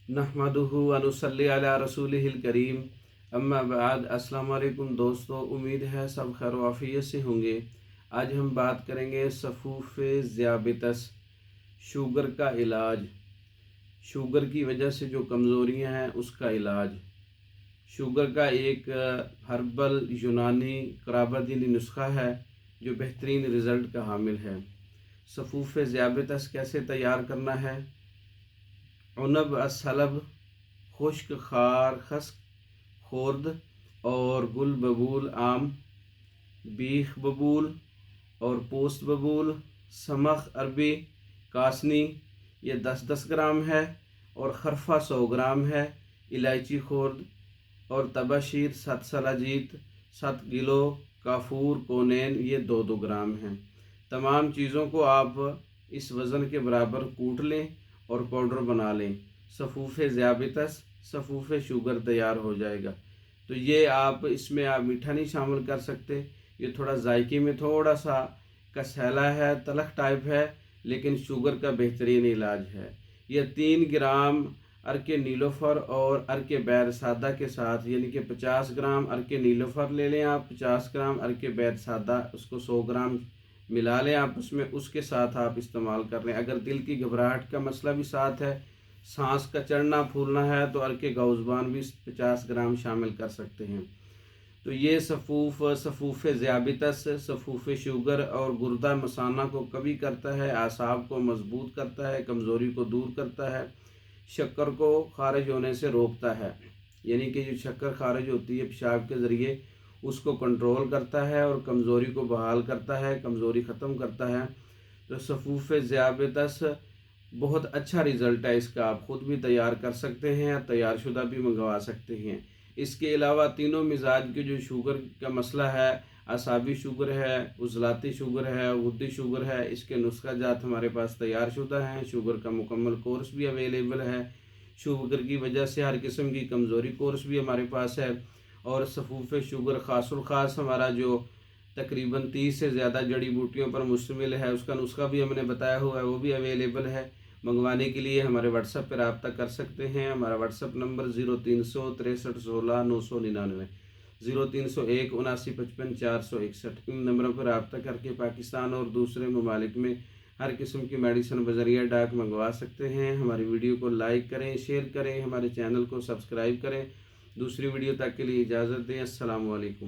नहमदुहु व नुसल्ली अला रसूलिहिल करीम अम्मा बाद। अस्सलाम वालेकुम दोस्तों, उम्मीद है सब खैर वाफियत से होंगे। आज हम बात करेंगे सफूफ ज़ियाबितस, शुगर का इलाज। शुगर की वजह से जो कमज़ोरियाँ हैं उसका इलाज। शुगर का एक हर्बल यूनानी कराबादीनी नुस्खा है जो बेहतरीन रिज़ल्ट का हामिल है। सफूफ ज़ियाबितस कैसे तैयार करना है? उनब असलब, खुश्क खार खस खुर्द और गुल बबूल आम, बीख बबूल और पोस्त बबूल, समख अरबी कासनी ये 10-10 ग्राम है और खरफा 100 ग्राम है। इलायची खुर्द और तबाशीर 7 सलाजीत 7 किलो, काफूर कोनेन ये 2-2 ग्राम हैं। तमाम चीज़ों को आप इस वज़न के बराबर कूट लें और पाउडर बना लें। सफूफ ज़ियाबितस, सफूफ शुगर तैयार हो जाएगा। तो ये आप इसमें आप मीठा नहीं शामिल कर सकते। ये थोड़ा जायके में थोड़ा सा कसैला है, तलख टाइप है, लेकिन शुगर का बेहतरीन इलाज है। यह 3 ग्राम अर्के नीलोफर और अर्के बैर सादा के साथ, यानी कि 50 ग्राम अर्के नीलोफर ले लें आप, 50 ग्राम अर्के बैर सादा, उसको 100 ग्राम मिला लें आप उसमें, उसके साथ आप इस्तेमाल कर लें। अगर दिल की घबराहट का मसला भी साथ है, सांस का चढ़ना फूलना है, तो अर्के गौज़बान भी 50 ग्राम शामिल कर सकते हैं। तो ये सफूफ ज़ियाबितस, सफूफ शुगर और गुर्दा मसाना को कभी करता है, आसाब को मजबूत करता है, कमज़ोरी को दूर करता है, शक्कर को खारिज होने से रोकता है, यानी कि जो शक्कर खारिज होती है पेशाब के ज़रिए उसको कंट्रोल करता है और कमज़ोरी को बहाल करता है, कमज़ोरी ख़त्म करता है। तो सफूफ ज़ियाबितस बहुत अच्छा रिज़ल्ट है इसका। आप ख़ुद भी तैयार कर सकते हैं, तैयार शुदा भी मंगवा सकते हैं। इसके अलावा तीनों मिजाज के जो शुगर का मसला है, असाबी शुगर है, उज़लाती शुगर है, गुद्दी शुगर है, इसके नुस्खा जात हमारे पास तैयार शुदा हैं। शुगर का मुकम्मल कोर्स भी अवेलेबल है। शुगर की वजह से हर किस्म की कमज़ोरी कोर्स भी हमारे पास है। और सफूफ शुगर ख़ासुल ख़ास हमारा जो तकरीबन 30 से ज़्यादा जड़ी बूटियों पर मुश्तमिल है, उसका नुस्खा भी हमने बताया हुआ है, वो भी अवेलेबल है। मंगवाने के लिए हमारे व्हाट्सएप पर रब्ता कर सकते हैं। हमारा व्हाट्सएप नंबर 0300 63 16 999, 0301 79 55 461। इन नंबरों पर रब्ता करके पाकिस्तान और दूसरे ममालिक में हर किस्म की मेडिसिन बज़रिया डाक मंगवा सकते हैं। हमारी वीडियो को लाइक करें, शेयर करें, हमारे चैनल को सब्सक्राइब करें। दूसरी वीडियो तक के लिए इजाज़त दें। अस्सलामु अलैकुम।